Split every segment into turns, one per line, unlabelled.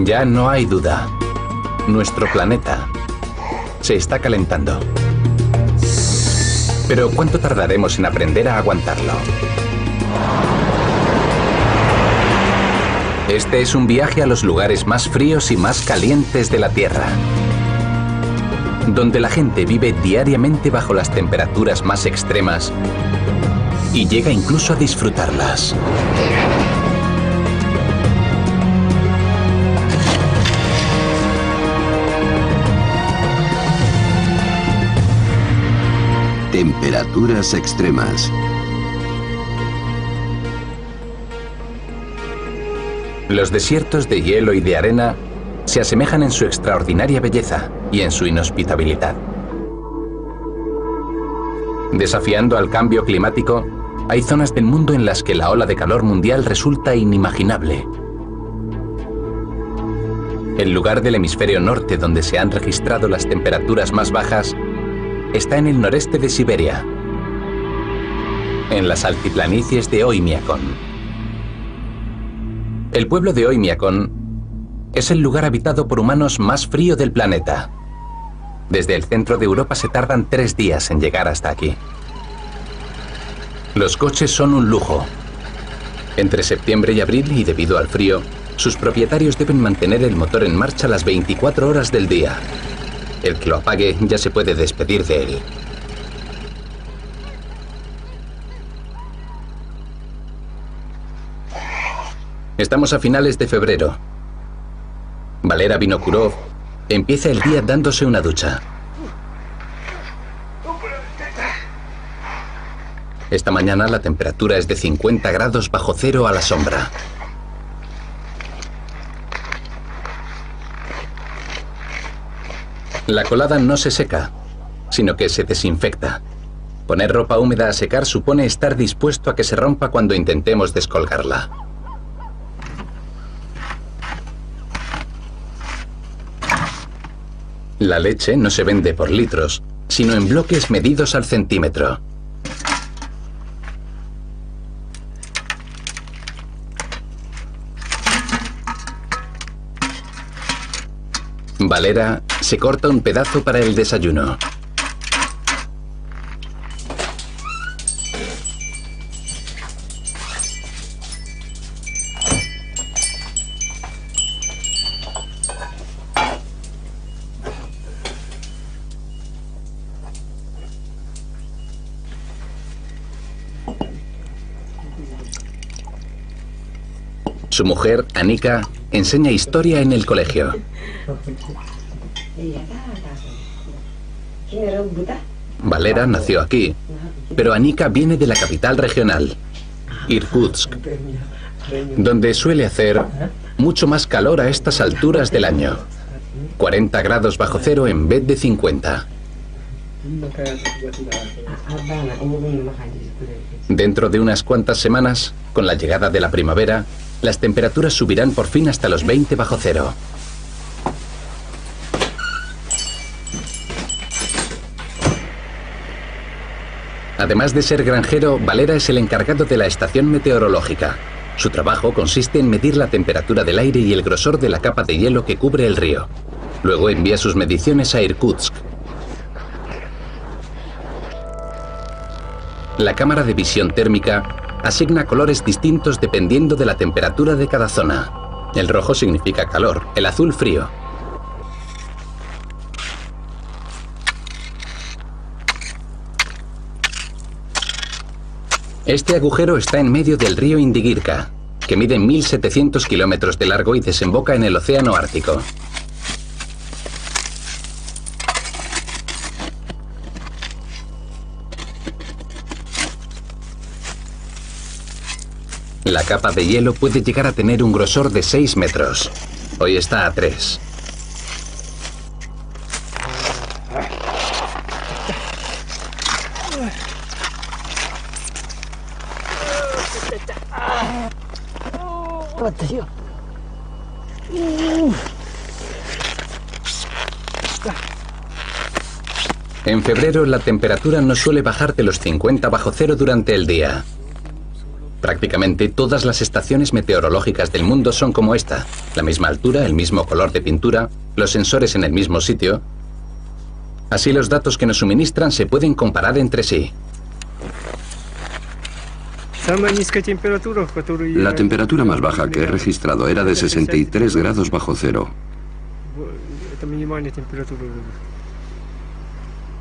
Ya no hay duda. Nuestro planeta se está calentando. Pero ¿cuánto tardaremos en aprender a aguantarlo? Este es un viaje a los lugares más fríos y más calientes de la Tierra, donde la gente vive diariamente bajo las temperaturas más extremas y llega incluso a disfrutarlas.
Temperaturas extremas.
Los desiertos de hielo y de arena se asemejan en su extraordinaria belleza y en su inhospitabilidad. Desafiando al cambio climático, hay zonas del mundo en las que la ola de calor mundial resulta inimaginable. El lugar del hemisferio norte donde se han registrado las temperaturas más bajas está en el noreste de Siberia, en las altiplanicies de Oymyakon. El pueblo de Oymyakon es el lugar habitado por humanos más frío del planeta. Desde el centro de Europa se tardan 3 días en llegar hasta aquí. Los coches son un lujo. Entre septiembre y abril, y debido al frío, sus propietarios deben mantener el motor en marcha las 24 horas del día. El que lo apague ya se puede despedir de él. Estamos a finales de febrero. Valera Vinokurov empieza el día dándose una ducha. Esta mañana la temperatura es de 50 grados bajo cero a la sombra. La colada no se seca, sino que se desinfecta. Poner ropa húmeda a secar supone estar dispuesto a que se rompa cuando intentemos descolgarla. La leche no se vende por litros, sino en bloques medidos al centímetro. Valera se corta un pedazo para el desayuno. Su mujer, Anika, enseña historia en el colegio. Valera nació aquí, pero Anika viene de la capital regional, Irkutsk, donde suele hacer mucho más calor a estas alturas del año. 40 grados bajo cero en vez de 50. Dentro de unas cuantas semanas, con la llegada de la primavera, las temperaturas subirán por fin hasta los 20 bajo cero. Además de ser granjero, Valera es el encargado de la estación meteorológica. Su trabajo consiste en medir la temperatura del aire y el grosor de la capa de hielo que cubre el río. Luego envía sus mediciones a Irkutsk. La cámara de visión térmica asigna colores distintos dependiendo de la temperatura de cada zona. El rojo significa calor, el azul frío. Este agujero está en medio del río Indigirka, que mide 1.700 kilómetros de largo y desemboca en el Océano Ártico. La capa de hielo puede llegar a tener un grosor de 6 metros. Hoy está a 3. En febrero la temperatura no suele bajar de los 50 bajo cero durante el día. Prácticamente todas las estaciones meteorológicas del mundo son como esta. La misma altura, el mismo color de pintura, los sensores en el mismo sitio. Así los datos que nos suministran se pueden comparar entre sí.
La temperatura más baja que he registrado era de 63 grados bajo cero.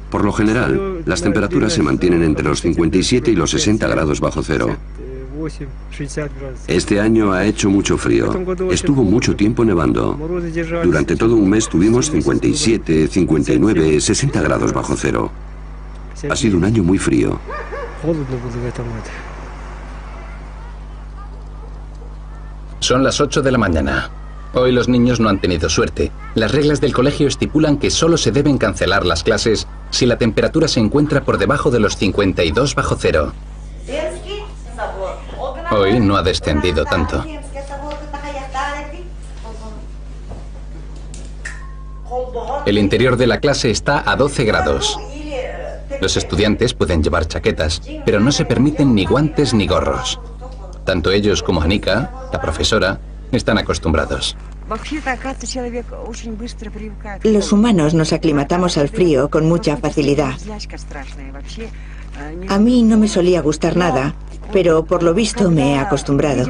Por lo general, las temperaturas se mantienen entre los 57 y los 60 grados bajo cero. Este año ha hecho mucho frío. Estuvo mucho tiempo nevando. Durante todo un mes tuvimos 57, 59, 60 grados bajo cero. Ha sido un año muy frío.
Son las 8 de la mañana. Hoy los niños no han tenido suerte. Las reglas del colegio estipulan que solo se deben cancelar las clases si la temperatura se encuentra por debajo de los 52 bajo cero. Hoy no ha descendido tanto. El interior de la clase está a 12 grados. Los estudiantes pueden llevar chaquetas, pero no se permiten ni guantes ni gorros. Tanto ellos como Anika, la profesora, están acostumbrados.
Los humanos nos aclimatamos al frío con mucha facilidad. A mí no me solía gustar nada, pero por lo visto me he acostumbrado.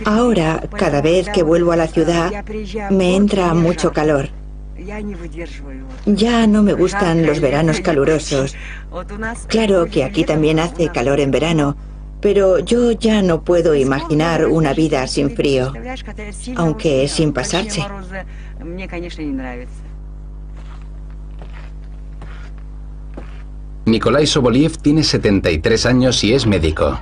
Ahora, cada vez que vuelvo a la ciudad, me entra mucho calor. Ya no me gustan los veranos calurosos. Claro que aquí también hace calor en verano, pero yo ya no puedo imaginar una vida sin frío, aunque sin pasarse.
Nikolai Soboliev tiene 73 años y es médico.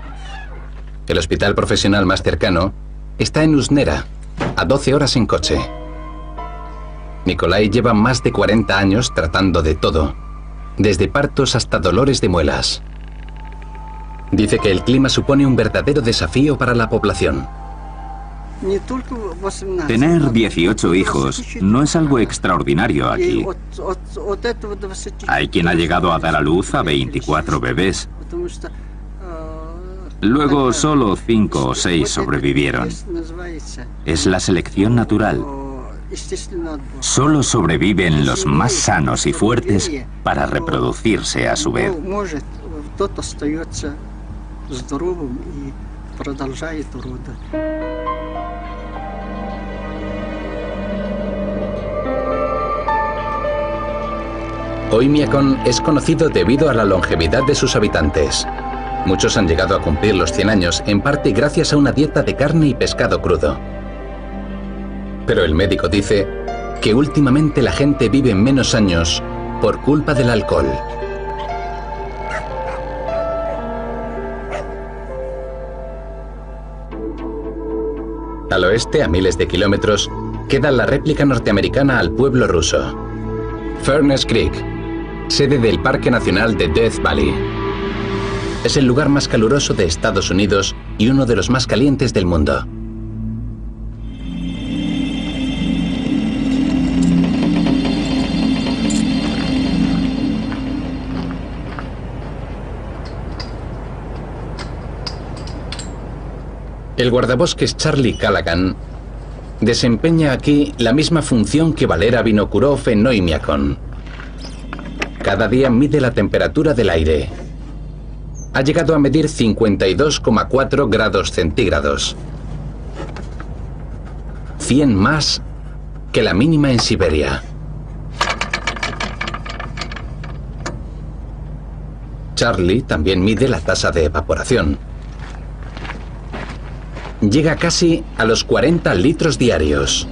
El hospital profesional más cercano está en Usnera, a 12 horas en coche. Nikolai lleva más de 40 años tratando de todo, desde partos hasta dolores de muelas. Dice que el clima supone un verdadero desafío para la población.
Tener 18 hijos no es algo extraordinario aquí. Hay quien ha llegado a dar a luz a 24 bebés. Luego solo 5 o 6 sobrevivieron. Es la selección natural. Solo sobreviven los más sanos y fuertes para reproducirse a su vez.
Oymyakon es conocido debido a la longevidad de sus habitantes. Muchos han llegado a cumplir los 100 años, en parte gracias a una dieta de carne y pescado crudo. Pero el médico dice que últimamente la gente vive menos años por culpa del alcohol. Al oeste, a miles de kilómetros, queda la réplica norteamericana al pueblo ruso. Furnace Creek, sede del Parque Nacional de Death Valley. Es el lugar más caluroso de Estados Unidos y uno de los más calientes del mundo. El guardabosques Charlie Callaghan desempeña aquí la misma función que Valera Vinokurov en Oymyakon. Cada día mide la temperatura del aire. Ha llegado a medir 52,4 grados centígrados. 100 más que la mínima en Siberia. Charlie también mide la tasa de evaporación. Llega casi a los 40 litros diarios.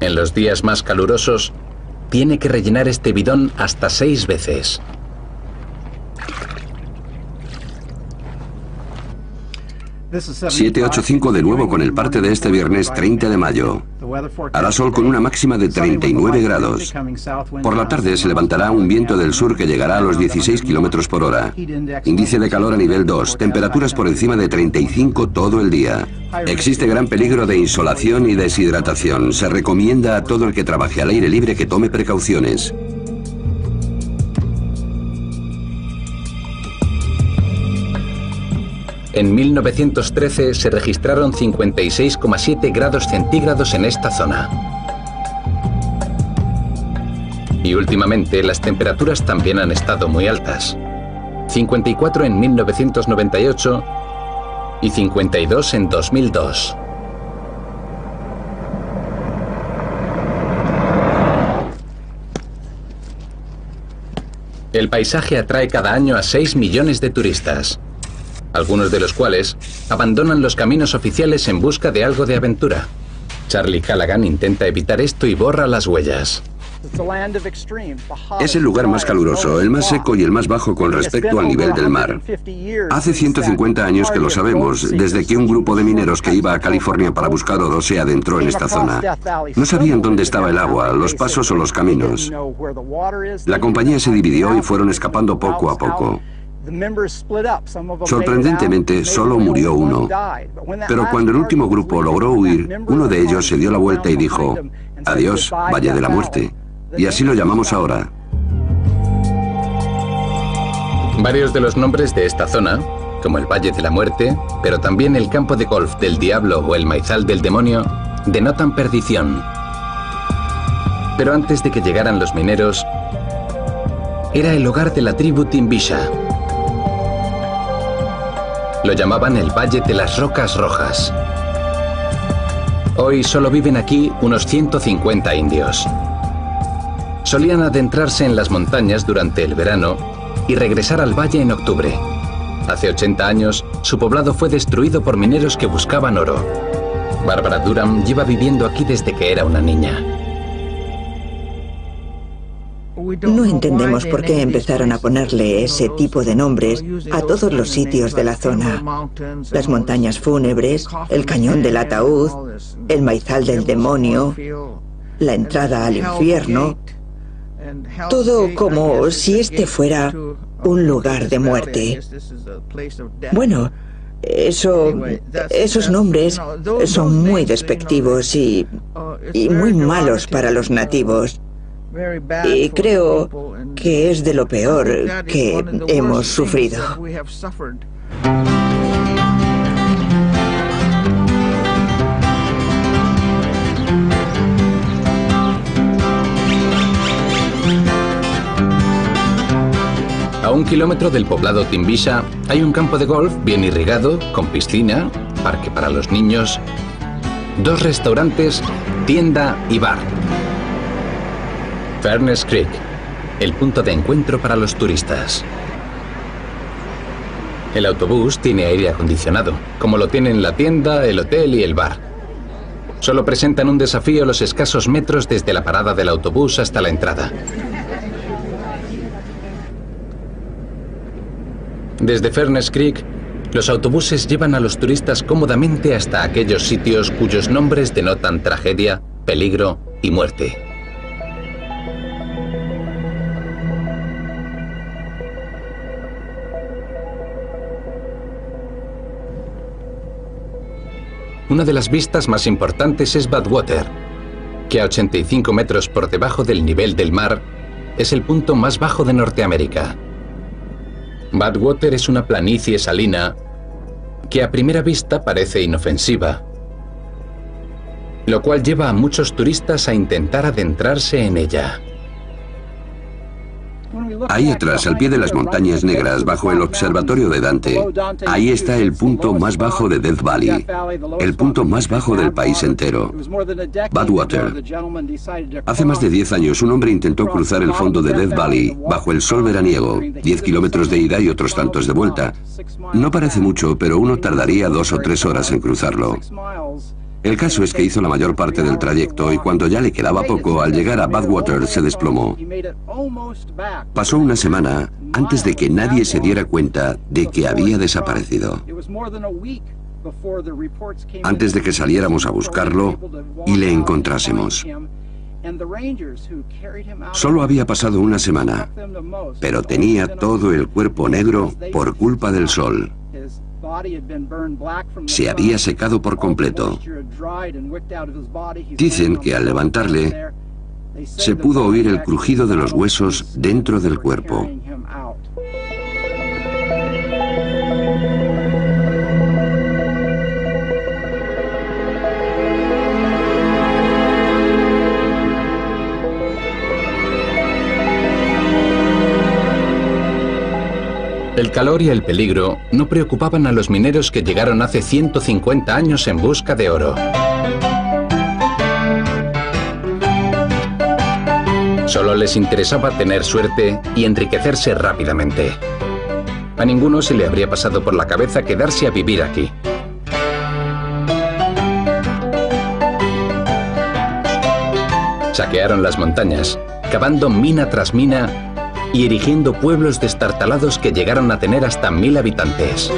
En los días más calurosos, tiene que rellenar este bidón hasta 6 veces.
785 de nuevo con el parte de este viernes 30 de mayo. Hará sol con una máxima de 39 grados. Por la tarde se levantará un viento del sur que llegará a los 16 kilómetros por hora. Índice de calor a nivel 2, temperaturas por encima de 35 todo el día. Existe gran peligro de insolación y deshidratación. Se recomienda a todo el que trabaje al aire libre que tome precauciones.
En 1913 se registraron 56,7 grados centígrados en esta zona. Y últimamente las temperaturas también han estado muy altas. 54 en 1998 y 52 en 2002. El paisaje atrae cada año a 6 millones de turistas, algunos de los cuales abandonan los caminos oficiales en busca de algo de aventura. Charlie Callaghan intenta evitar esto y borra las huellas.
Es el lugar más caluroso, el más seco y el más bajo con respecto al nivel del mar. Hace 150 años que lo sabemos, desde que un grupo de mineros que iba a California para buscar oro se adentró en esta zona. No sabían dónde estaba el agua, los pasos o los caminos. La compañía se dividió y fueron escapando poco a poco. Sorprendentemente, solo murió uno. Pero cuando el último grupo logró huir, uno de ellos se dio la vuelta y dijo: adiós, Valle de la Muerte. Y así lo llamamos ahora.
Varios de los nombres de esta zona, como el Valle de la Muerte, pero también el campo de golf del diablo o el maizal del demonio, denotan perdición. Pero antes de que llegaran los mineros, era el hogar de la tribu Timbisha. Lo llamaban el Valle de las Rocas Rojas. Hoy solo viven aquí unos 150 indios. Solían adentrarse en las montañas durante el verano y regresar al valle en octubre. Hace 80 años, su poblado fue destruido por mineros que buscaban oro. Barbara Durham lleva viviendo aquí desde que era una niña.
No entendemos por qué empezaron a ponerle ese tipo de nombres a todos los sitios de la zona. Las montañas fúnebres, el cañón del ataúd, el maizal del demonio, la entrada al infierno. Todo como si este fuera un lugar de muerte. Bueno, esos nombres son muy despectivos y muy malos para los nativos. Y creo que es de lo peor que hemos sufrido.
A 1 kilómetro del poblado Timbisha hay un campo de golf bien irrigado, con piscina, parque para los niños, 2 restaurantes, tienda y bar. Furnace Creek, el punto de encuentro para los turistas. El autobús tiene aire acondicionado, como lo tienen la tienda, el hotel y el bar. Solo presentan un desafío los escasos metros desde la parada del autobús hasta la entrada. Desde Furnace Creek, los autobuses llevan a los turistas cómodamente hasta aquellos sitios cuyos nombres denotan tragedia, peligro y muerte. Una de las vistas más importantes es Badwater, que a 85 metros por debajo del nivel del mar es el punto más bajo de Norteamérica. Badwater es una planicie salina que a primera vista parece inofensiva, lo cual lleva a muchos turistas a intentar adentrarse en ella.
Ahí atrás, al pie de las montañas negras, bajo el observatorio de Dante, ahí está el punto más bajo de Death Valley, el punto más bajo del país entero, Badwater. Hace más de 10 años, un hombre intentó cruzar el fondo de Death Valley, bajo el sol veraniego, 10 kilómetros de ida y otros tantos de vuelta. No parece mucho, pero uno tardaría 2 o 3 horas en cruzarlo. El caso es que hizo la mayor parte del trayecto y cuando ya le quedaba poco, al llegar a Badwater se desplomó. Pasó una semana antes de que nadie se diera cuenta de que había desaparecido. antes de que saliéramos a buscarlo y le encontrásemos. Solo había pasado una semana, pero tenía todo el cuerpo negro por culpa del sol. Se había secado por completo. Dicen que al levantarle, se pudo oír el crujido de los huesos dentro del cuerpo.
El calor y el peligro no preocupaban a los mineros que llegaron hace 150 años en busca de oro. Solo les interesaba tener suerte y enriquecerse rápidamente. A ninguno se le habría pasado por la cabeza quedarse a vivir aquí. Saquearon las montañas, cavando mina tras mina y erigiendo pueblos destartalados que llegaron a tener hasta 1000 habitantes.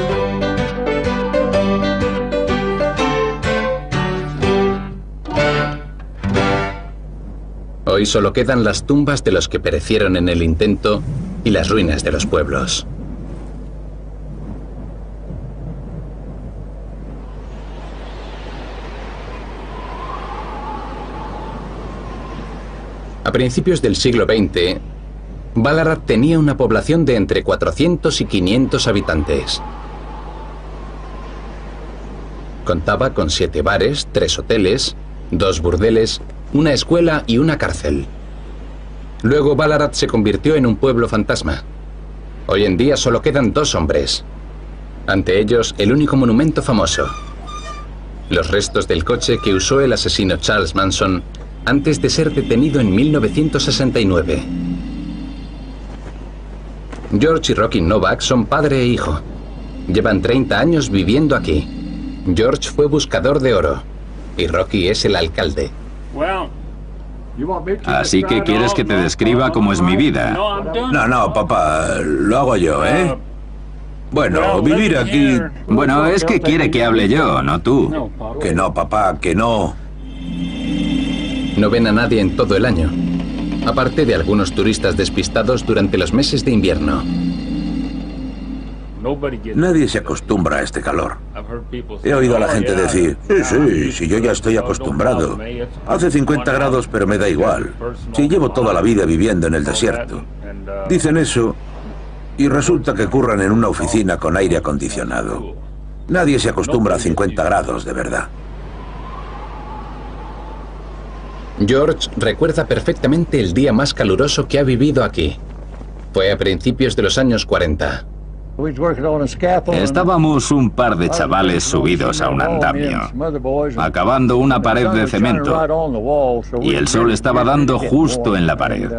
Hoy solo quedan las tumbas de los que perecieron en el intento y las ruinas de los pueblos. A principios del siglo XX, Ballarat tenía una población de entre 400 y 500 habitantes. Contaba con 7 bares, 3 hoteles, 2 burdeles, una escuela y una cárcel. Luego Ballarat se convirtió en un pueblo fantasma. Hoy en día solo quedan 2 hombres. Ante ellos, el único monumento famoso: los restos del coche que usó el asesino Charles Manson antes de ser detenido en 1969. George y Rocky Novak son padre e hijo. Llevan 30 años viviendo aquí. George fue buscador de oro y Rocky es el alcalde.
Así que quieres que te describa cómo es mi vida.
No, papá, lo hago yo, ¿eh? Bueno, vivir aquí...
Bueno, es que quiere que hable yo, no tú.
Que no, papá, que no.
No ven a nadie en todo el año, aparte de algunos turistas despistados durante los meses de invierno.
Nadie se acostumbra a este calor. He oído a la gente decir, sí, yo ya estoy acostumbrado. Hace 50 grados, pero me da igual. Si llevo toda la vida viviendo en el desierto. Dicen eso y resulta que curran en una oficina con aire acondicionado. Nadie se acostumbra a 50 grados, de verdad.
George recuerda perfectamente el día más caluroso que ha vivido aquí. Fue a principios de los años 40.
Estábamos un par de chavales subidos a un andamio, acabando una pared de cemento, y el sol estaba dando justo en la pared.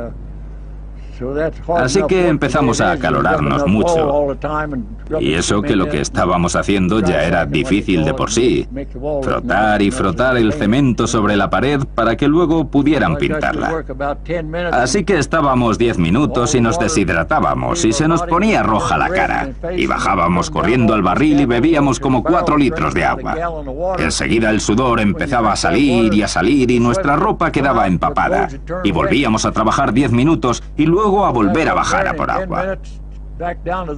Así que empezamos a acalorarnos mucho. Y eso que lo que estábamos haciendo ya era difícil de por sí. Frotar y frotar el cemento sobre la pared para que luego pudieran pintarla. Así que estábamos 10 minutos y nos deshidratábamos y se nos ponía roja la cara. Y bajábamos corriendo al barril y bebíamos como 4 litros de agua. Enseguida el sudor empezaba a salir y nuestra ropa quedaba empapada. Y volvíamos a trabajar 10 minutos y luego a volver a bajar a por agua.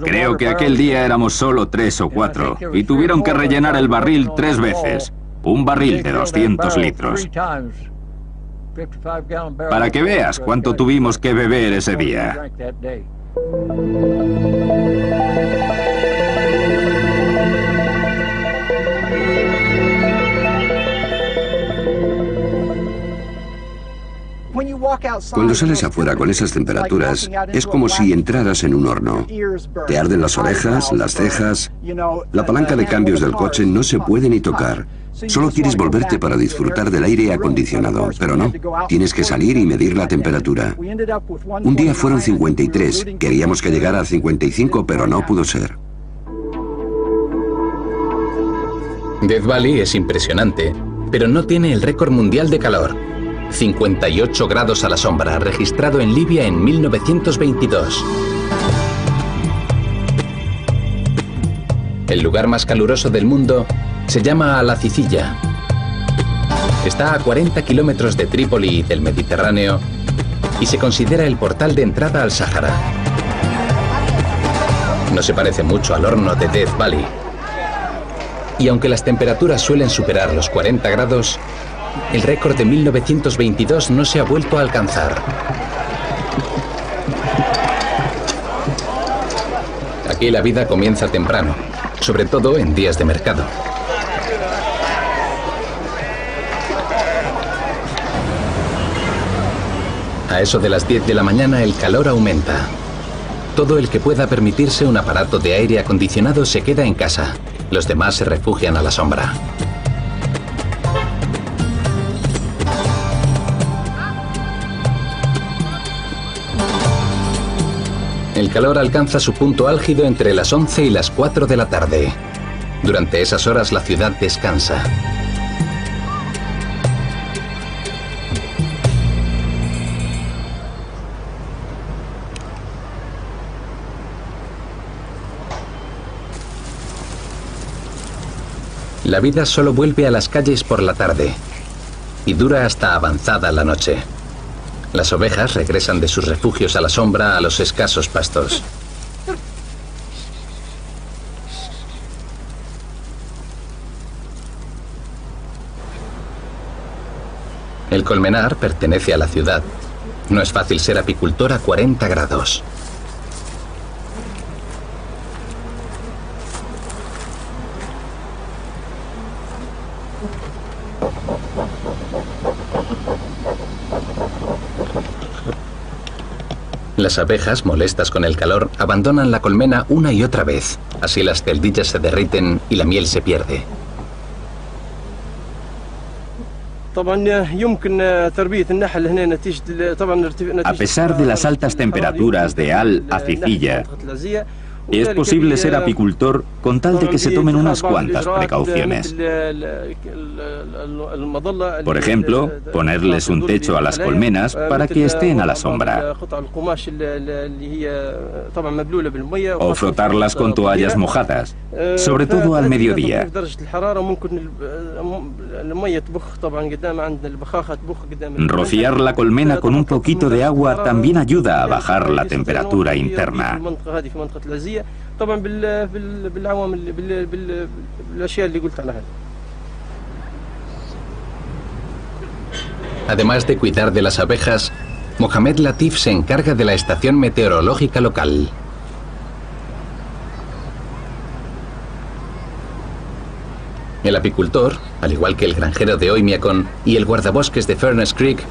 Creo que aquel día éramos solo 3 o 4 y tuvieron que rellenar el barril 3 veces, un barril de 200 litros. Para que veas cuánto tuvimos que beber ese día.
Cuando sales afuera con esas temperaturas, es como si entraras en un horno. Te arden las orejas, las cejas. La palanca de cambios del coche no se puede ni tocar. Solo quieres volverte para disfrutar del aire acondicionado, pero no. Tienes que salir y medir la temperatura. Un día fueron 53. Queríamos que llegara a 55, pero no pudo ser.
Death Valley es impresionante, pero no tiene el récord mundial de calor. 58 grados a la sombra, registrado en Libia en 1922. El lugar más caluroso del mundo Se llama Al Acicilla. Está a 40 kilómetros de Trípoli y del Mediterráneo y se considera el portal de entrada al Sáhara. No se parece mucho al horno de Death Valley. Y aunque las temperaturas suelen superar los 40 grados, el récord de 1922 no se ha vuelto a alcanzar. Aquí la vida comienza temprano, sobre todo en días de mercado. A eso de las 10 de la mañana el calor aumenta. Todo el que pueda permitirse un aparato de aire acondicionado se queda en casa. Los demás se refugian a la sombra. El calor alcanza su punto álgido entre las 11 y las 4 de la tarde. Durante esas horas la ciudad descansa. La vida solo vuelve a las calles por la tarde y dura hasta avanzada la noche. Las ovejas regresan de sus refugios a la sombra a los escasos pastos. El colmenar pertenece a la ciudad. No es fácil ser apicultor a 40 grados. Las abejas, molestas con el calor, abandonan la colmena una y otra vez. Así las celdillas se derriten y la miel se pierde.
A pesar de las altas temperaturas de Al Acicilla, es posible ser apicultor con tal de que se tomen unas cuantas precauciones. Por ejemplo, ponerles un techo a las colmenas para que estén a la sombra. O frotarlas con toallas mojadas, sobre todo al mediodía. Rociar la colmena con un poquito de agua también ayuda a bajar la temperatura interna.
Además de cuidar de las abejas, Mohamed Latif se encarga de la estación meteorológica local. El apicultor, al igual que el granjero de Oymyakon y el guardabosques de Furnace Creek,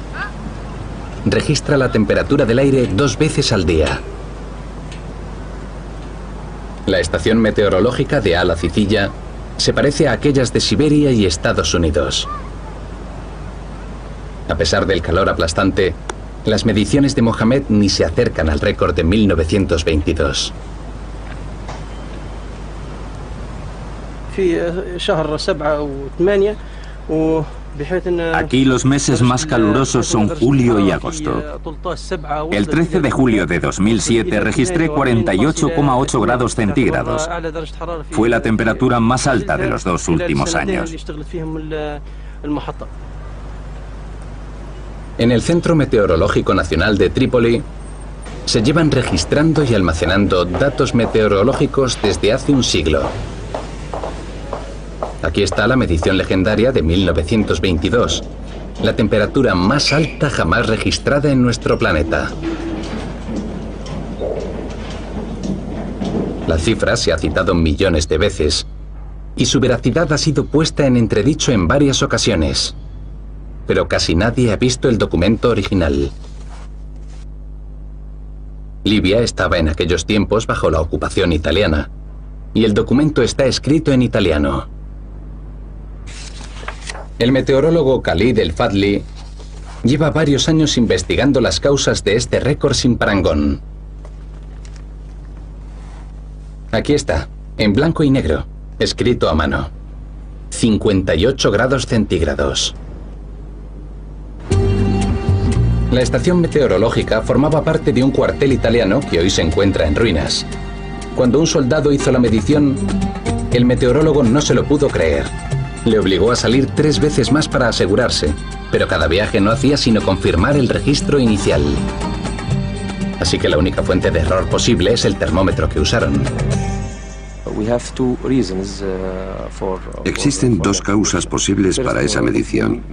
registra la temperatura del aire 2 veces al día. La estación meteorológica de Al Acicilla se parece a aquellas de Siberia y Estados Unidos. A pesar del calor aplastante, las mediciones de Mohamed ni se acercan al récord de 1922.
Aquí los meses más calurosos son julio y agosto. El 13 de julio de 2007 registré 48,8 grados centígrados. Fue la temperatura más alta de los 2 últimos años.
En el Centro Meteorológico Nacional de Trípoli se llevan registrando y almacenando datos meteorológicos desde hace un siglo. Aquí está la medición legendaria de 1922, la temperatura más alta jamás registrada en nuestro planeta. La cifra se ha citado millones de veces y su veracidad ha sido puesta en entredicho en varias ocasiones, pero casi nadie ha visto el documento original. Libia estaba en aquellos tiempos bajo la ocupación italiana y el documento está escrito en italiano. El meteorólogo Khalid El Fadli lleva varios años investigando las causas de este récord sin parangón. Aquí está, en blanco y negro, escrito a mano. 58 grados centígrados. La estación meteorológica formaba parte de un cuartel italiano que hoy se encuentra en ruinas. Cuando un soldado hizo la medición, el meteorólogo no se lo pudo creer. Le obligó a salir 3 veces más para asegurarse, pero cada viaje no hacía sino confirmar el registro inicial. Así que la única fuente de error posible es el termómetro que usaron.
Existen 2 causas posibles para esa medición.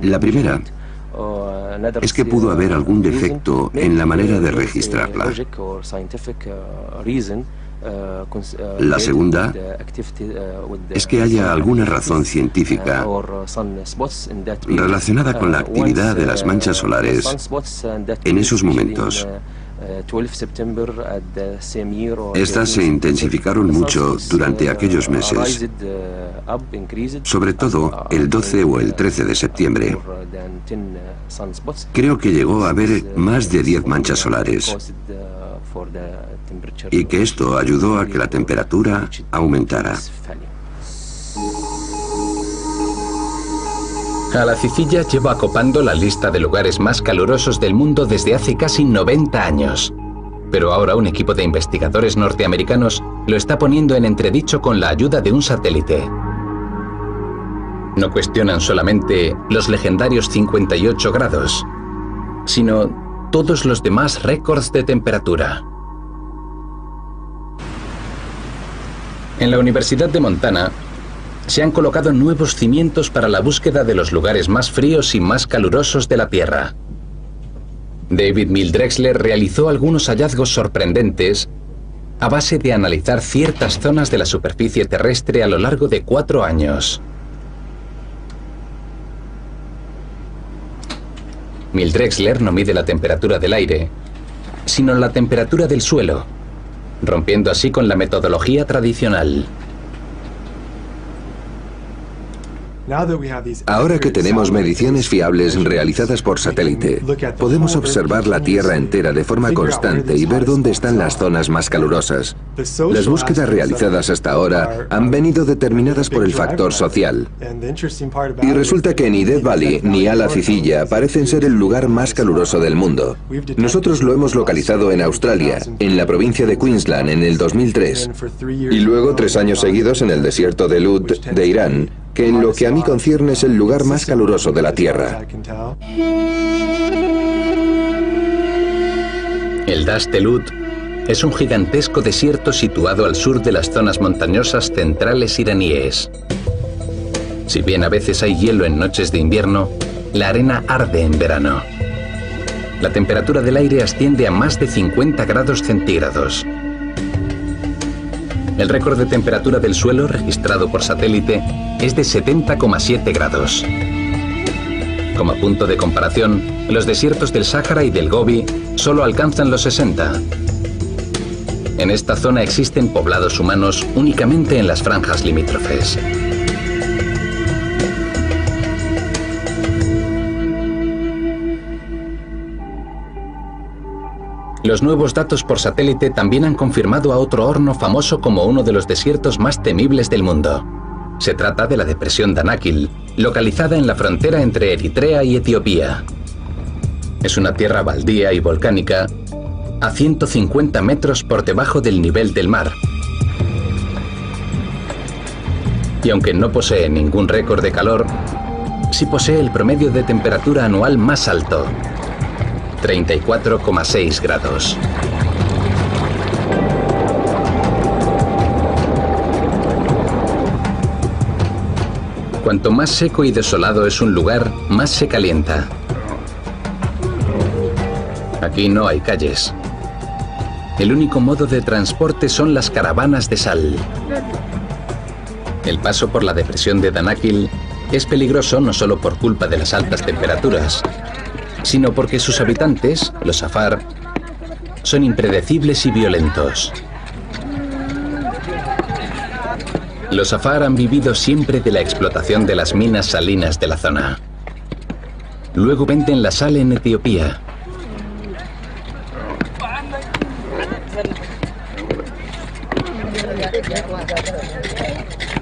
La primera es que pudo haber algún defecto en la manera de registrarla. La segunda es que haya alguna razón científica relacionada con la actividad de las manchas solares en esos momentos. Estas se intensificaron mucho durante aquellos meses, sobre todo el 12 o el 13 de septiembre. Creo que llegó a haber más de 10 manchas solares y que esto ayudó a que la temperatura aumentara.
Alacicilla lleva acopando la lista de lugares más calurosos del mundo desde hace casi 90 años. Pero ahora un equipo de investigadores norteamericanos lo está poniendo en entredicho con la ayuda de un satélite. No cuestionan solamente los legendarios 58 grados, sino todos los demás récords de temperatura. En la Universidad de Montana se han colocado nuevos cimientos para la búsqueda de los lugares más fríos y más calurosos de la Tierra. David Mills Drexler realizó algunos hallazgos sorprendentes a base de analizar ciertas zonas de la superficie terrestre a lo largo de 4 años. Mills Drexler no mide la temperatura del aire, sino la temperatura del suelo, rompiendo así con la metodología tradicional.
Ahora que tenemos mediciones fiables realizadas por satélite, podemos observar la Tierra entera de forma constante y ver dónde están las zonas más calurosas. Las búsquedas realizadas hasta ahora han venido determinadas por el factor social. Y resulta que ni Death Valley ni Alacicilla parecen ser el lugar más caluroso del mundo. Nosotros lo hemos localizado en Australia, en la provincia de Queensland, en el 2003. Y luego 3 años seguidos en el desierto de Lut, de Irán, que en lo que a mí concierne es el lugar más caluroso de la Tierra.
El Dasht de Lut es un gigantesco desierto situado al sur de las zonas montañosas centrales iraníes. Si bien a veces hay hielo en noches de invierno, la arena arde en verano. La temperatura del aire asciende a más de 50 grados centígrados. El récord de temperatura del suelo registrado por satélite es de 70,7 grados. Como punto de comparación, los desiertos del Sáhara y del Gobi solo alcanzan los 60. En esta zona existen poblados humanos únicamente en las franjas limítrofes. Los nuevos datos por satélite también han confirmado a otro horno famoso como uno de los desiertos más temibles del mundo. Se trata de la depresión Danakil, localizada en la frontera entre Eritrea y Etiopía. Es una tierra baldía y volcánica a 150 metros por debajo del nivel del mar. Y aunque no posee ningún récord de calor, sí posee el promedio de temperatura anual más alto, 34,6 grados. Cuanto más seco y desolado es un lugar, más se calienta. Aquí no hay calles. El único modo de transporte son las caravanas de sal. El paso por la depresión de Danakil es peligroso no solo por culpa de las altas temperaturas, sino porque sus habitantes, los Afar, son impredecibles y violentos. Los Afar han vivido siempre de la explotación de las minas salinas de la zona. Luego venden la sal en Etiopía.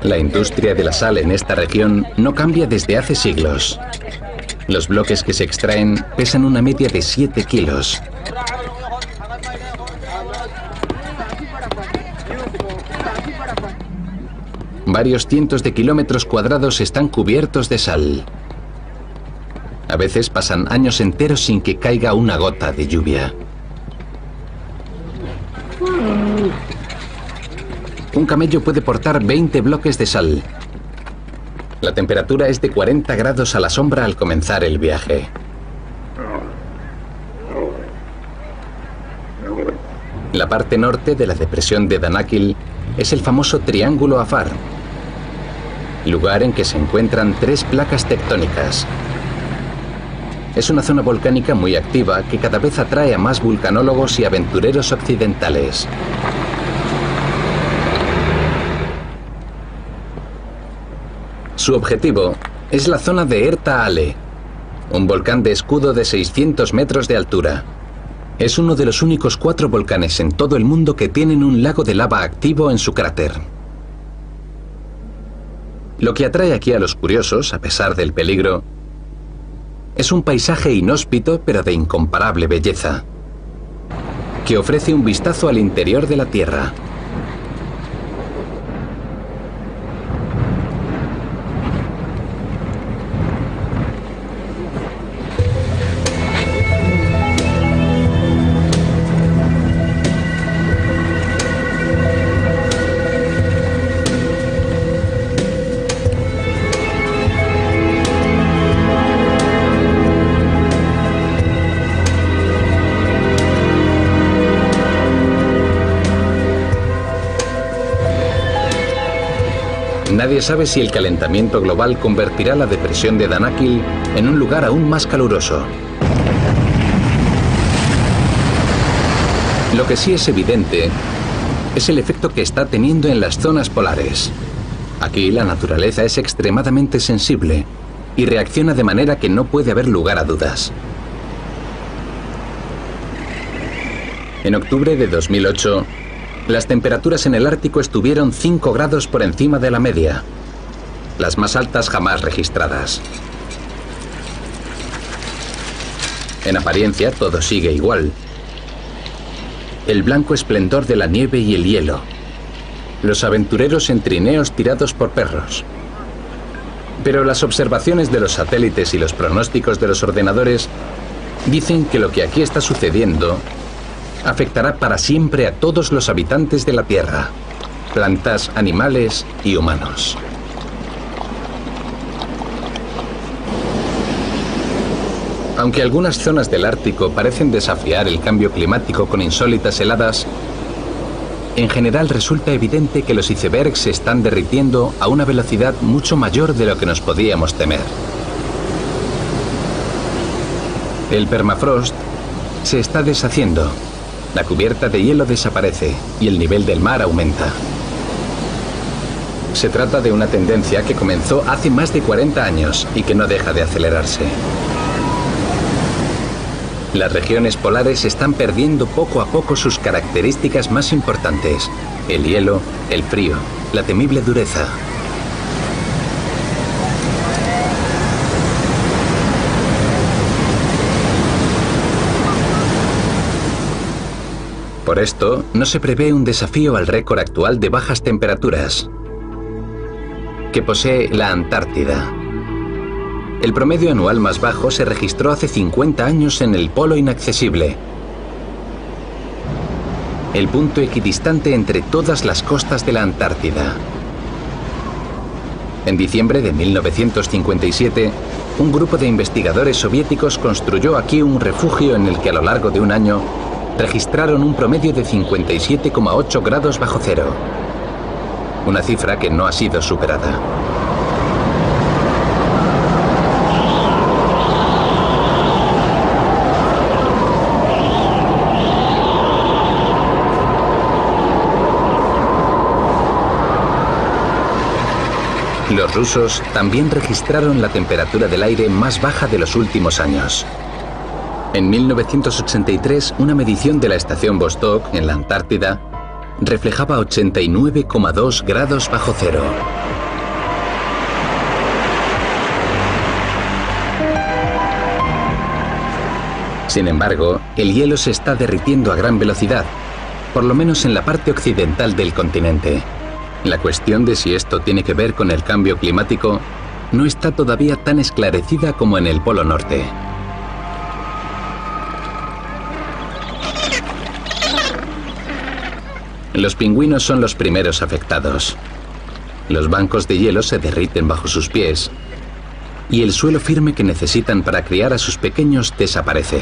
La industria de la sal en esta región no cambia desde hace siglos. Los bloques que se extraen pesan una media de 7 kilos. Varios cientos de kilómetros cuadrados están cubiertos de sal. A veces pasan años enteros sin que caiga una gota de lluvia. Un camello puede portar 20 bloques de sal. La temperatura es de 40 grados a la sombra al comenzar el viaje. La parte norte de la depresión de Danakil es el famoso Triángulo Afar, lugar en que se encuentran 3 placas tectónicas. Es una zona volcánica muy activa que cada vez atrae a más vulcanólogos y aventureros occidentales. Su objetivo es la zona de Erta Ale, un volcán de escudo de 600 metros de altura. Es uno de los únicos 4 volcanes en todo el mundo que tienen un lago de lava activo en su cráter. Lo que atrae aquí a los curiosos, a pesar del peligro, es un paisaje inhóspito pero de incomparable belleza, que ofrece un vistazo al interior de la Tierra. Nadie sabe si el calentamiento global convertirá la depresión de Danakil en un lugar aún más caluroso. Lo que sí es evidente es el efecto que está teniendo en las zonas polares. Aquí la naturaleza es extremadamente sensible y reacciona de manera que no puede haber lugar a dudas. En octubre de 2008, las temperaturas en el Ártico estuvieron 5 grados por encima de la media, las más altas jamás registradas. En apariencia todo sigue igual. El blanco esplendor de la nieve y el hielo. Los aventureros en trineos tirados por perros. Pero las observaciones de los satélites y los pronósticos de los ordenadores dicen que lo que aquí está sucediendo afectará para siempre a todos los habitantes de la Tierra, plantas, animales y humanos. Aunque algunas zonas del Ártico parecen desafiar el cambio climático con insólitas heladas, en general resulta evidente que los icebergs se están derritiendo a una velocidad mucho mayor de lo que nos podíamos temer. El permafrost se está deshaciendo. La cubierta de hielo desaparece y el nivel del mar aumenta. Se trata de una tendencia que comenzó hace más de 40 años y que no deja de acelerarse. Las regiones polares están perdiendo poco a poco sus características más importantes: el hielo, el frío, la temible dureza. Por esto, no se prevé un desafío al récord actual de bajas temperaturas que posee la Antártida. El promedio anual más bajo se registró hace 50 años en el Polo Inaccesible, el punto equidistante entre todas las costas de la Antártida. En diciembre de 1957, un grupo de investigadores soviéticos construyó aquí un refugio en el que a lo largo de un año registraron un promedio de 57,8 grados bajo cero, una cifra que no ha sido superada. Los rusos también registraron la temperatura del aire más baja de los últimos años. En 1983, una medición de la estación Vostok, en la Antártida, reflejaba 89,2 grados bajo cero. Sin embargo, el hielo se está derritiendo a gran velocidad, por lo menos en la parte occidental del continente. La cuestión de si esto tiene que ver con el cambio climático no está todavía tan esclarecida como en el Polo Norte. Los pingüinos son los primeros afectados. Los bancos de hielo se derriten bajo sus pies y el suelo firme que necesitan para criar a sus pequeños desaparece.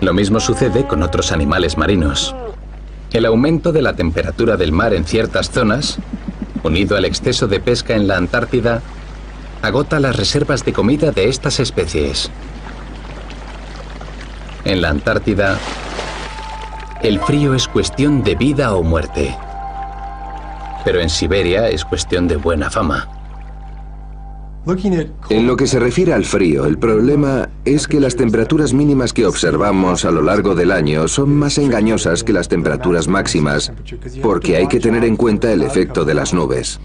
Lo mismo sucede con otros animales marinos. El aumento de la temperatura del mar en ciertas zonas, unido al exceso de pesca en la Antártida, agota las reservas de comida de estas especies. En la Antártida, el frío es cuestión de vida o muerte. Pero en Siberia es cuestión de buena fama.
En lo que se refiere al frío, el problema es que las temperaturas mínimas que observamos a lo largo del año son más engañosas que las temperaturas máximas, porque hay que tener en cuenta el efecto de las nubes.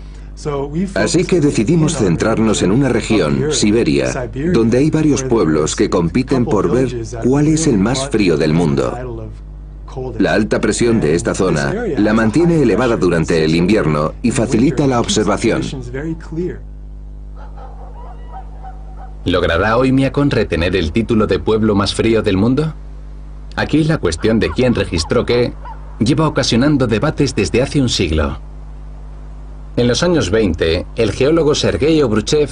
Así que decidimos centrarnos en una región, Siberia, donde hay varios pueblos que compiten por ver cuál es el más frío del mundo. La alta presión de esta zona la mantiene elevada durante el invierno y facilita la observación.
¿Logrará Oymyakon retener el título de pueblo más frío del mundo? Aquí la cuestión de quién registró qué lleva ocasionando debates desde hace un siglo. En los años 20, el geólogo Sergei Obruchev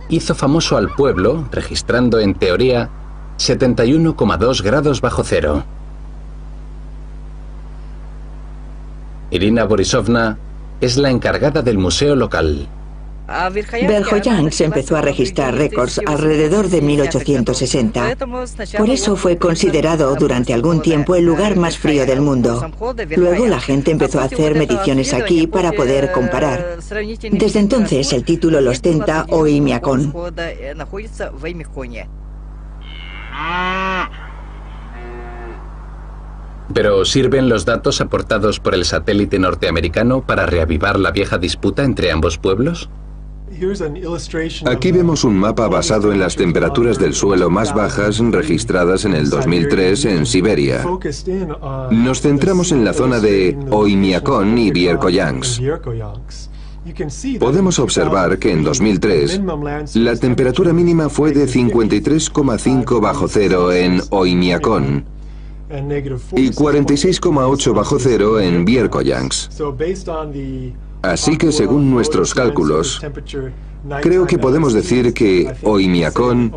hizo famoso al pueblo, registrando en teoría 71,2 grados bajo cero. Irina Borisovna es la encargada del museo local.
Verkhoyansk empezó a registrar récords alrededor de 1860. Por eso fue considerado durante algún tiempo el lugar más frío del mundo. Luego la gente empezó a hacer mediciones aquí para poder comparar. Desde entonces el título lo ostenta Oymyakon.
¿Pero sirven los datos aportados por el satélite norteamericano para reavivar la vieja disputa entre ambos pueblos?
Aquí vemos un mapa basado en las temperaturas del suelo más bajas registradas en el 2003 en Siberia. Nos centramos en la zona de Oymyakon y Verkhoyansk. Podemos observar que en 2003 la temperatura mínima fue de 53,5 bajo cero en Oymyakon y 46,8 bajo cero en Verkhoyansk. Así que según nuestros cálculos, creo que podemos decir que Oymyakon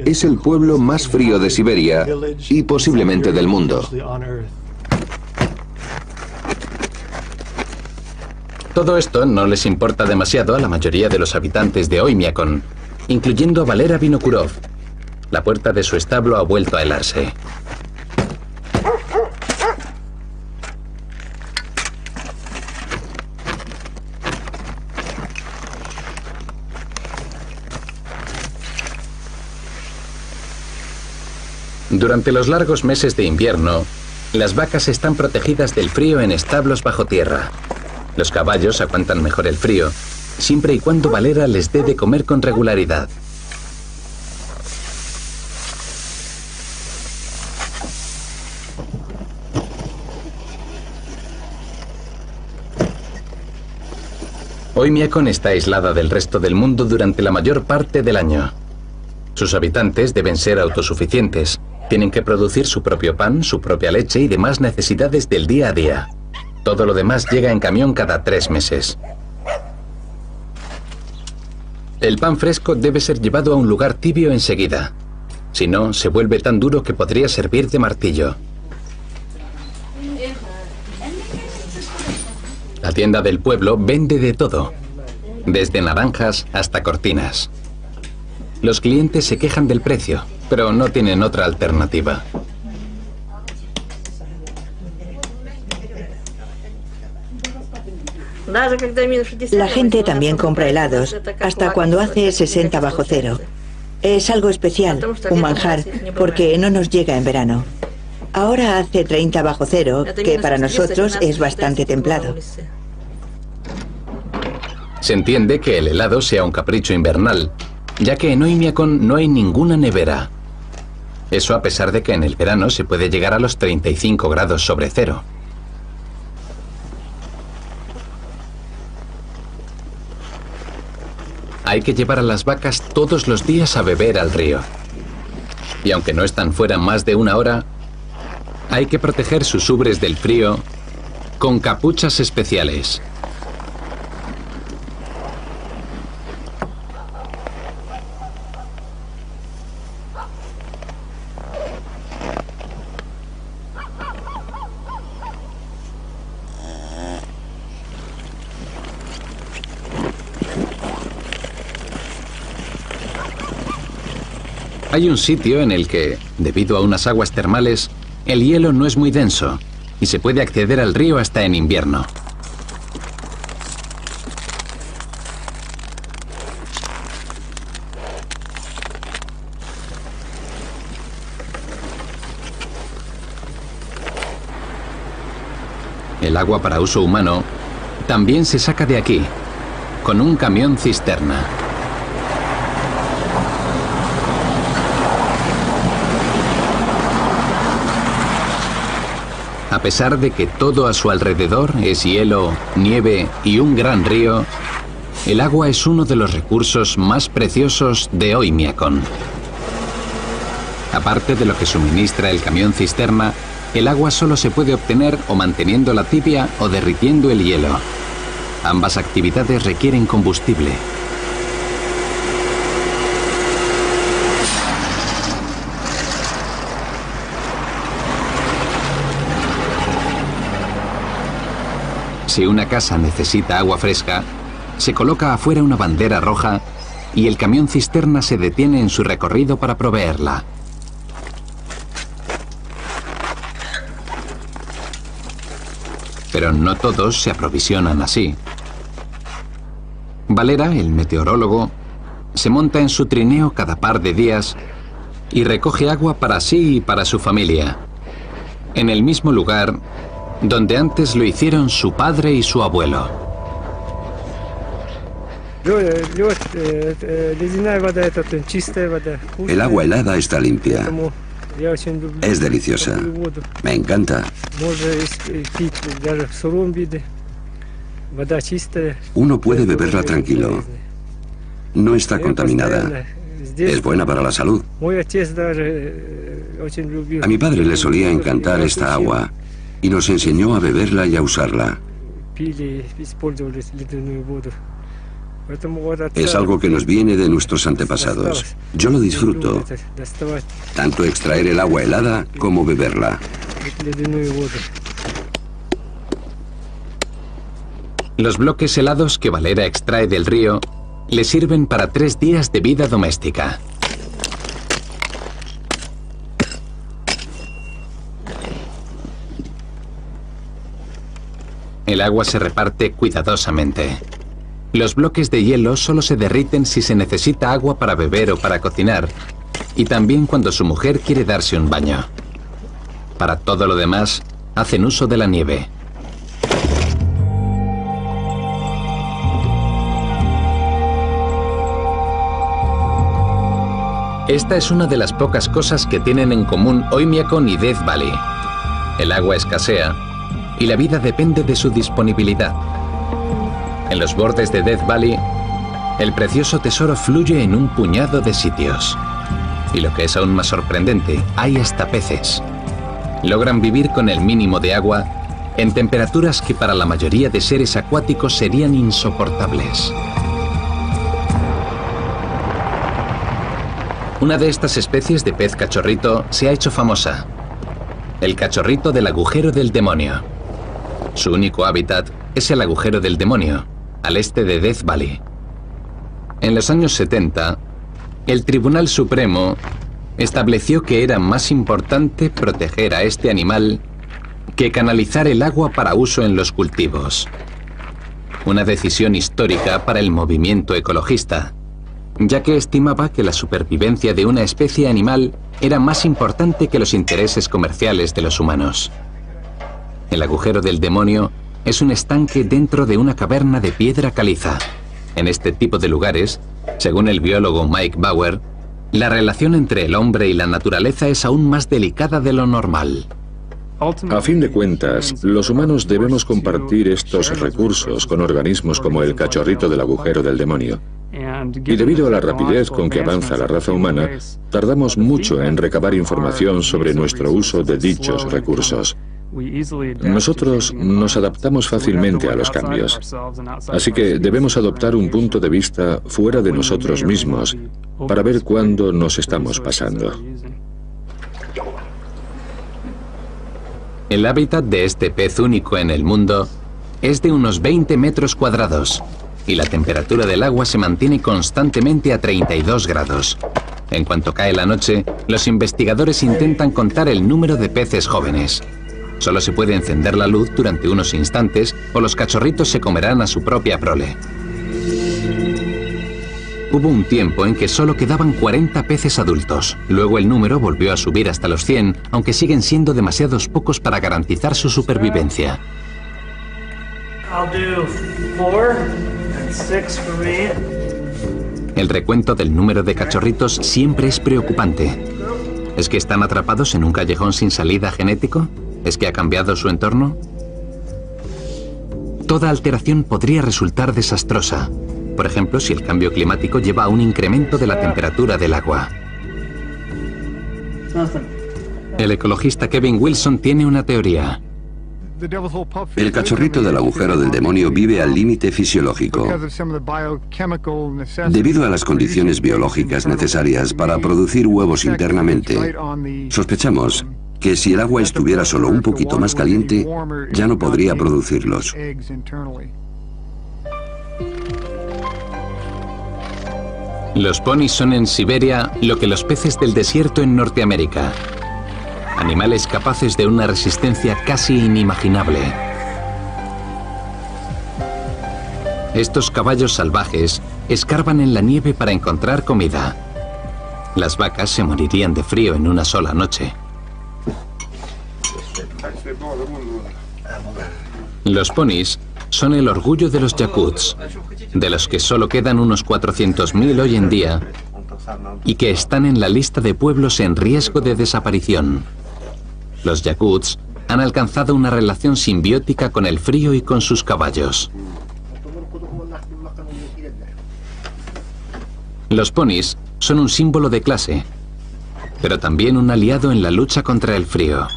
es el pueblo más frío de Siberia y posiblemente del mundo.
Todo esto no les importa demasiado a la mayoría de los habitantes de Oymyakon, incluyendo a Valera Vinokurov. La puerta de su establo ha vuelto a helarse. Durante los largos meses de invierno, las vacas están protegidas del frío en establos bajo tierra. Los caballos aguantan mejor el frío, siempre y cuando Valera les dé de comer con regularidad. Oymyakon está aislada del resto del mundo durante la mayor parte del año. Sus habitantes deben ser autosuficientes. Tienen que producir su propio pan, su propia leche y demás necesidades del día a día. Todo lo demás llega en camión cada 3 meses. El pan fresco debe ser llevado a un lugar tibio enseguida. Si no, se vuelve tan duro que podría servir de martillo. La tienda del pueblo vende de todo, desde naranjas hasta cortinas. Los clientes se quejan del precio, pero no tienen otra alternativa.
La gente también compra helados, hasta cuando hace 60 bajo cero. Es algo especial, un manjar, porque no nos llega en verano. Ahora hace 30 bajo cero, que para nosotros es bastante templado.
Se entiende que el helado sea un capricho invernal, ya que en Oymyakon no hay ninguna nevera. Eso a pesar de que en el verano se puede llegar a los 35 grados sobre cero. Hay que llevar a las vacas todos los días a beber al río. Y aunque no están fuera más de una hora, hay que proteger sus ubres del frío con capuchas especiales. Hay un sitio en el que, debido a unas aguas termales, el hielo no es muy denso y se puede acceder al río hasta en invierno. El agua para uso humano también se saca de aquí, con un camión cisterna. A pesar de que todo a su alrededor es hielo, nieve y un gran río, el agua es uno de los recursos más preciosos de Oymyakon. Aparte de lo que suministra el camión cisterna, el agua solo se puede obtener o manteniéndola tibia o derritiendo el hielo. Ambas actividades requieren combustible. Si una casa necesita agua fresca, se coloca afuera una bandera roja y el camión cisterna se detiene en su recorrido para proveerla. Pero no todos se aprovisionan así. Valera, el meteorólogo, se monta en su trineo cada par de días y recoge agua para sí y para su familia, en el mismo lugar donde antes lo hicieron su padre y su abuelo.
El agua helada está limpia. Es deliciosa. Me encanta. Uno puede beberla tranquilo. No está contaminada. Es buena para la salud. A mi padre le solía encantar esta agua y nos enseñó a beberla y a usarla. Es algo que nos viene de nuestros antepasados. Yo lo disfruto, tanto extraer el agua helada como beberla.
Los bloques helados que Valera extrae del río le sirven para 3 días de vida doméstica. El agua se reparte cuidadosamente. Los bloques de hielo solo se derriten si se necesita agua para beber o para cocinar, y también cuando su mujer quiere darse un baño. Para todo lo demás, hacen uso de la nieve. Esta es una de las pocas cosas que tienen en común Oymyakon y Death Valley. El agua escasea y la vida depende de su disponibilidad. En los bordes de Death Valley, el precioso tesoro fluye en un puñado de sitios. Y lo que es aún más sorprendente, hay hasta peces. Logran vivir con el mínimo de agua en temperaturas que para la mayoría de seres acuáticos serían insoportables. Una de estas especies de pez cachorrito se ha hecho famosa. El cachorrito del agujero del demonio. Su único hábitat es el agujero del demonio, al este de Death Valley. En los años 70, el Tribunal Supremo estableció que era más importante proteger a este animal que canalizar el agua para uso en los cultivos. Una decisión histórica para el movimiento ecologista, ya que estimaba que la supervivencia de una especie animal era más importante que los intereses comerciales de los humanos. El agujero del demonio es un estanque dentro de una caverna de piedra caliza. En este tipo de lugares, según el biólogo Mike Bauer, La relación entre el hombre y la naturaleza es aún más delicada de lo normal.
A fin de cuentas, los humanos debemos compartir estos recursos con organismos como el cachorrito del agujero del demonio. Y debido a la rapidez con que avanza la raza humana, tardamos mucho en recabar información sobre nuestro uso de dichos recursos. Nosotros nos adaptamos fácilmente a los cambios, así que debemos adoptar un punto de vista fuera de nosotros mismos para ver cuándo nos estamos pasando.
El hábitat de este pez único en el mundo es de unos 20 metros cuadrados y la temperatura del agua se mantiene constantemente a 32 grados. En cuanto cae la noche, los investigadores intentan contar el número de peces jóvenes. Solo se puede encender la luz durante unos instantes o los cachorritos se comerán a su propia prole. Hubo un tiempo en que solo quedaban 40 peces adultos. Luego el número volvió a subir hasta los 100, aunque siguen siendo demasiados pocos para garantizar su supervivencia. El recuento del número de cachorritos siempre es preocupante. ¿Es que están atrapados en un callejón sin salida genético? ¿Es que ha cambiado su entorno? Toda alteración podría resultar desastrosa. Por ejemplo, si el cambio climático lleva a un incremento de la temperatura del agua. El ecologista Kevin Wilson tiene una teoría.
El cachorrito del agujero del demonio vive al límite fisiológico, debido a las condiciones biológicas necesarias para producir huevos internamente. Sospechamos que si el agua estuviera solo un poquito más caliente, ya no podría producirlos.
Los ponis son en Siberia lo que los peces del desierto en Norteamérica. Animales capaces de una resistencia casi inimaginable. Estos caballos salvajes escarban en la nieve para encontrar comida. Las vacas se morirían de frío en una sola noche. Los ponis son el orgullo de los yakuts, de los que solo quedan unos 400.000 hoy en día y que están en la lista de pueblos en riesgo de desaparición. Los yakuts han alcanzado una relación simbiótica con el frío y con sus caballos. Los ponis son un símbolo de clase, pero también un aliado en la lucha contra el frío.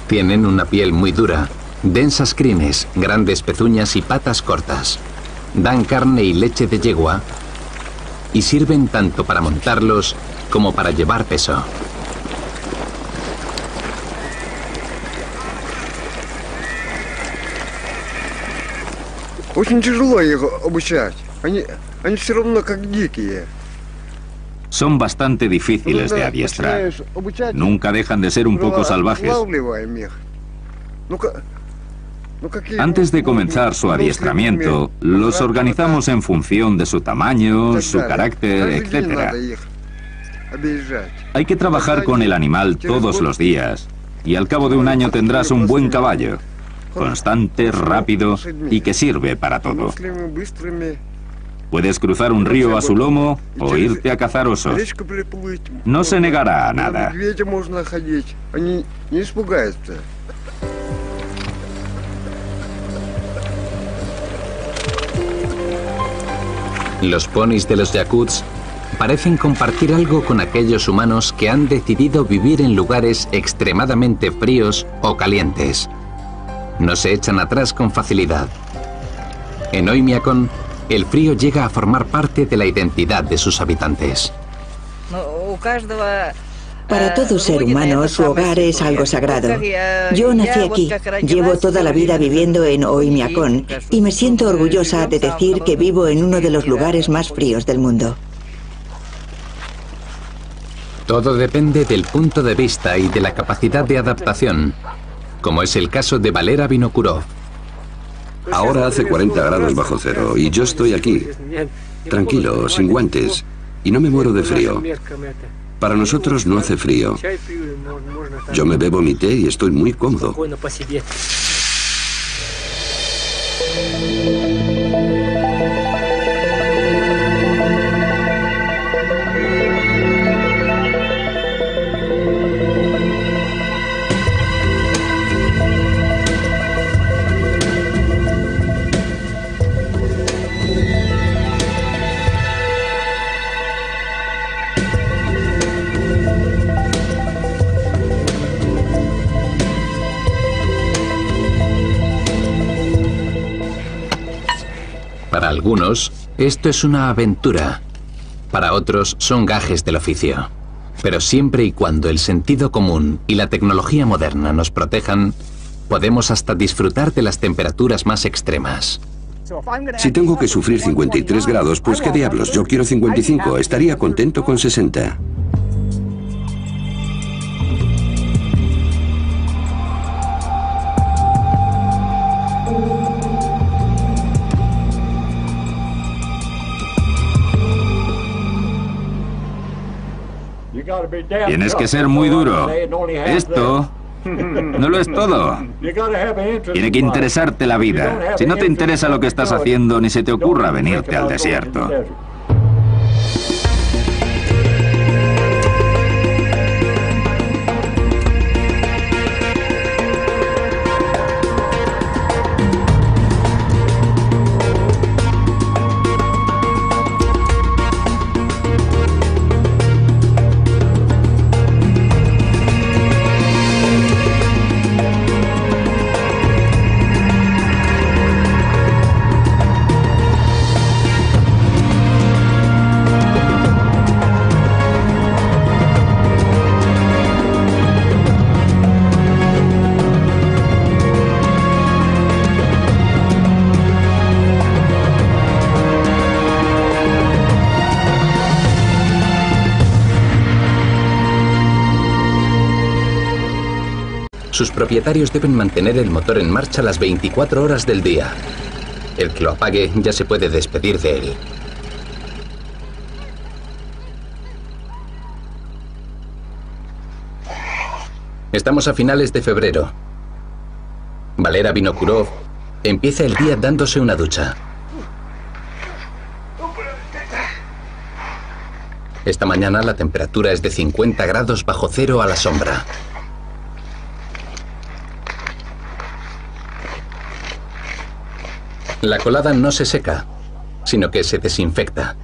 Tienen una piel muy dura, densas crines, grandes pezuñas y patas cortas. Dan carne y leche de yegua y sirven tanto para montarlos como para llevar peso.
Очень тяжело их обучать. Они все равно как дикие.
Son bastante difíciles de adiestrar. Nunca dejan de ser un poco salvajes. Antes de comenzar su adiestramiento, los organizamos en función de su tamaño, su carácter, etc. Hay que trabajar con el animal todos los días y al cabo de un año tendrás un buen caballo, constante, rápido y que sirve para todo. Puedes cruzar un río a su lomo o irte a cazar osos. No se negará a nada.
Los ponis de los yakuts parecen compartir algo con aquellos humanos que han decidido vivir en lugares extremadamente fríos o calientes. No se echan atrás con facilidad. En Oymyakon, el frío llega a formar parte de la identidad de sus habitantes.
Para todo ser humano, su hogar es algo sagrado. Yo nací aquí, llevo toda la vida viviendo en Oymyakon y me siento orgullosa de decir que vivo en uno de los lugares más fríos del mundo.
Todo depende del punto de vista y de la capacidad de adaptación, como es el caso de Valera Vinokurov.
Ahora hace 40 grados bajo cero y yo estoy aquí, tranquilo, sin guantes, y no me muero de frío. Para nosotros no hace frío. Yo me bebo mi té y estoy muy cómodo.
Para algunos, esto es una aventura. Para otros, son gajes del oficio. Pero siempre y cuando el sentido común y la tecnología moderna nos protejan, podemos hasta disfrutar de las temperaturas más extremas.
Si tengo que sufrir 53 grados, pues qué diablos, yo quiero 55, estaría contento con 60.
Tienes que ser muy duro. Esto no lo es todo. Tiene que interesarte la vida. Si no te interesa lo que estás haciendo, ni se te ocurra venirte al desierto.
Sus propietarios deben mantener el motor en marcha las 24 horas del día. El que lo apague ya se puede despedir de él. Estamos a finales de febrero. Valera Vinokurov empieza el día dándose una ducha. Esta mañana la temperatura es de 50 grados bajo cero a la sombra. La colada no se seca, sino que se desinfecta.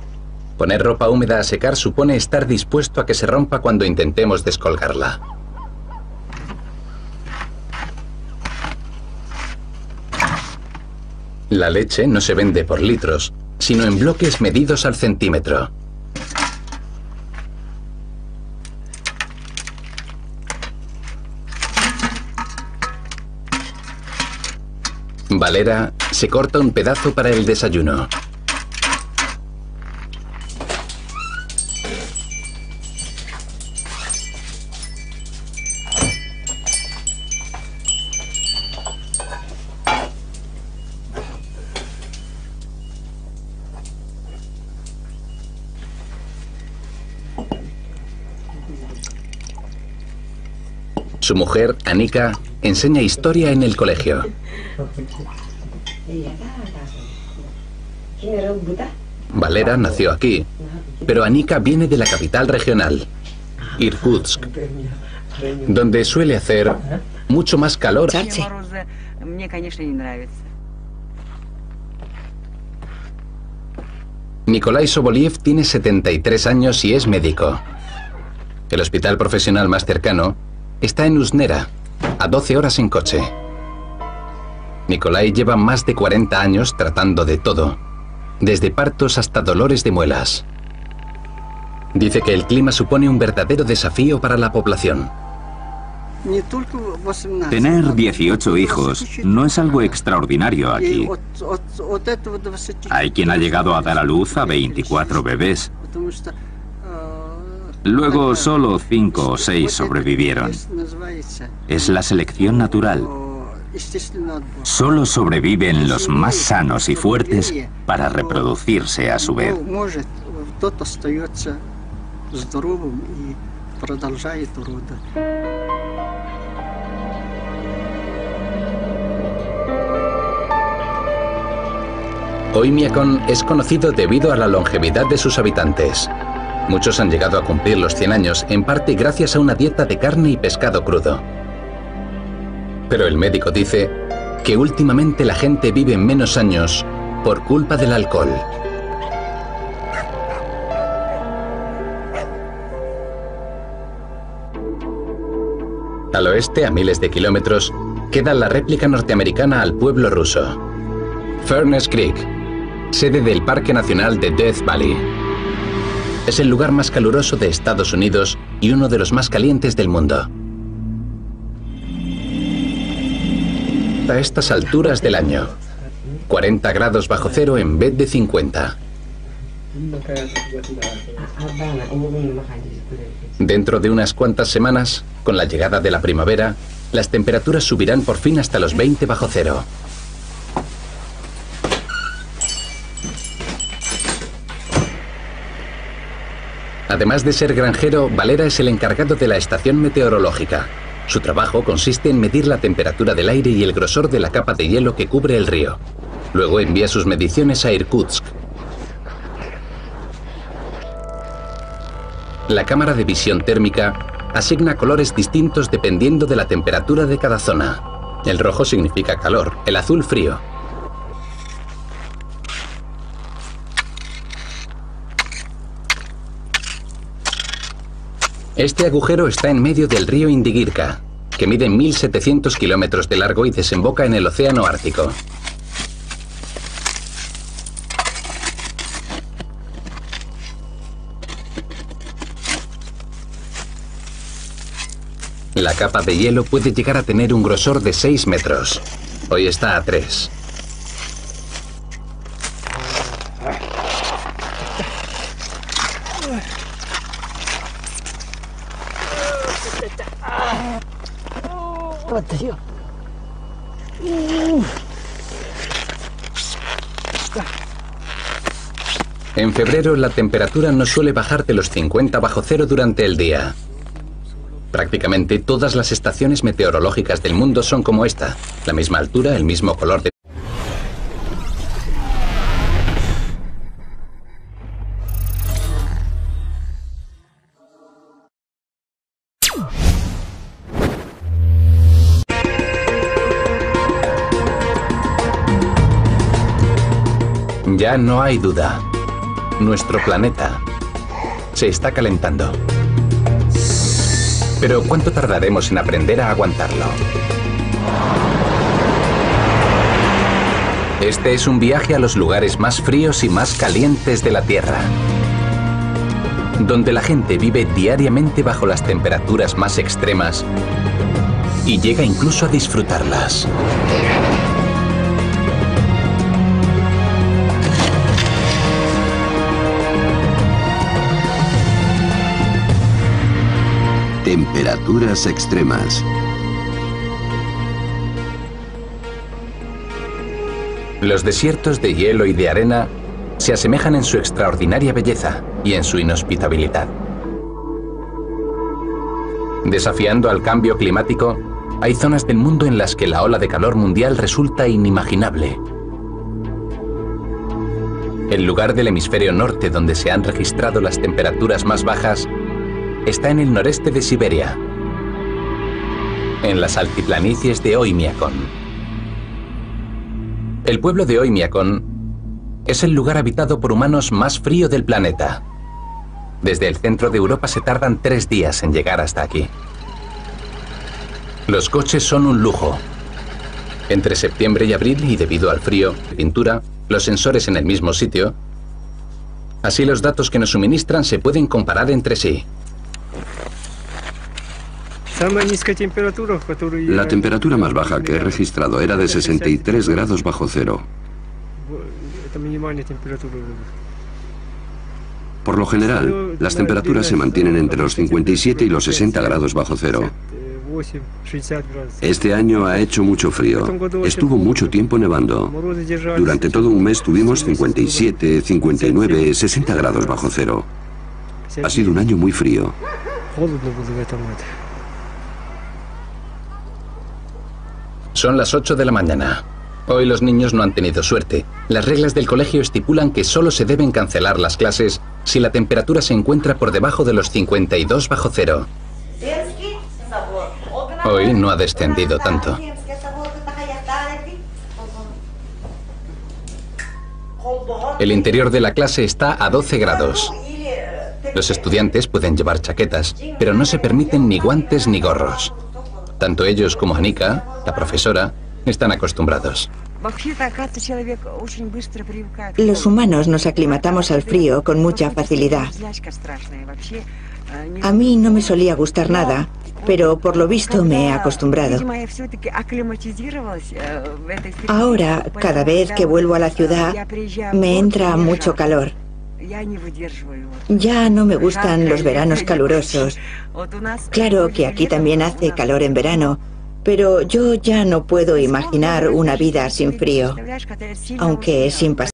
Poner ropa húmeda a secar supone estar dispuesto a que se rompa cuando intentemos descolgarla. La leche no se vende por litros, sino en bloques medidos al centímetro. Valera se corta un pedazo para el desayuno. Su mujer, Anika, enseña historia en el colegio. Valera nació aquí, pero Anika viene de la capital regional, Irkutsk, donde suele hacer mucho más calor. Nikolai Soboliev tiene 73 años y es médico. El hospital profesional más cercano está en Usnera, a 12 horas en coche. Nikolai lleva más de 40 años tratando de todo, desde partos hasta dolores de muelas. Dice que el clima supone un verdadero desafío para la población.
Tener 18 hijos no es algo extraordinario aquí. Hay quien ha llegado a dar a luz a 24 bebés. Luego solo 5 o 6 sobrevivieron. Es la selección natural. Solo sobreviven los más sanos y fuertes para reproducirse a su vez.
Oymyakon es conocido debido a la longevidad de sus habitantes. Muchos han llegado a cumplir los 100 años, en parte gracias a una dieta de carne y pescado crudo. Pero el médico dice que últimamente la gente vive menos años por culpa del alcohol. Al oeste, a miles de kilómetros, queda la réplica norteamericana al pueblo ruso. Furnace Creek, sede del Parque Nacional de Death Valley. Es el lugar más caluroso de Estados Unidos y uno de los más calientes del mundo. A estas alturas del año, 40 grados bajo cero en vez de 50. Dentro de unas cuantas semanas, con la llegada de la primavera, las temperaturas subirán por fin hasta los 20 bajo cero. Además de ser granjero, Valera es el encargado de la estación meteorológica. Su trabajo consiste en medir la temperatura del aire y el grosor de la capa de hielo que cubre el río. Luego envía sus mediciones a Irkutsk. La cámara de visión térmica asigna colores distintos dependiendo de la temperatura de cada zona. El rojo significa calor, el azul frío. Este agujero está en medio del río Indigirka, que mide 1.700 kilómetros de largo y desemboca en el Océano Ártico. La capa de hielo puede llegar a tener un grosor de 6 metros. Hoy está a 3. En febrero la temperatura no suele bajar de los 50 bajo cero durante el día. Prácticamente todas las estaciones meteorológicas del mundo son como esta, la misma altura, el mismo color de... Ya no hay duda. Nuestro planeta se está calentando. Pero ¿cuánto tardaremos en aprender a aguantarlo? Este es un viaje a los lugares más fríos y más calientes de la Tierra, donde la gente vive diariamente bajo las temperaturas más extremas y llega incluso a disfrutarlas.
Temperaturas extremas.
Los desiertos de hielo y de arena se asemejan en su extraordinaria belleza y en su inhospitabilidad. Desafiando al cambio climático, hay zonas del mundo en las que la ola de calor mundial resulta inimaginable. El lugar del hemisferio norte donde se han registrado las temperaturas más bajas está en el noreste de Siberia, en las altiplanicies de Oymyakon. El pueblo de Oymyakon es el lugar habitado por humanos más frío del planeta. Desde el centro de Europa se tardan 3 días en llegar hasta aquí. Los coches son un lujo. Entre septiembre y abril, y debido al frío, pintura, los sensores en el mismo sitio, así los datos que nos suministran se pueden comparar entre sí.
La temperatura más baja que he registrado era de 63 grados bajo cero. Por lo general, las temperaturas se mantienen entre los 57 y los 60 grados bajo cero. Este año ha hecho mucho frío. Estuvo mucho tiempo nevando. Durante todo un mes tuvimos 57, 59, 60 grados bajo cero. Ha sido un año muy frío.
Son las 8 de la mañana. Hoy los niños no han tenido suerte. Las reglas del colegio estipulan que solo se deben cancelar las clases si la temperatura se encuentra por debajo de los 52 bajo cero. Hoy no ha descendido tanto. El interior de la clase está a 12 grados. Los estudiantes pueden llevar chaquetas, pero no se permiten ni guantes ni gorros. Tanto ellos como Anika, la profesora, están acostumbrados.
Los humanos nos aclimatamos al frío con mucha facilidad. A mí no me solía gustar nada, pero por lo visto me he acostumbrado. Ahora, cada vez que vuelvo a la ciudad, me entra mucho calor. Ya no me gustan los veranos calurosos. Claro que aquí también hace calor en verano, pero yo ya no puedo imaginar una vida sin frío, aunque sin pasar.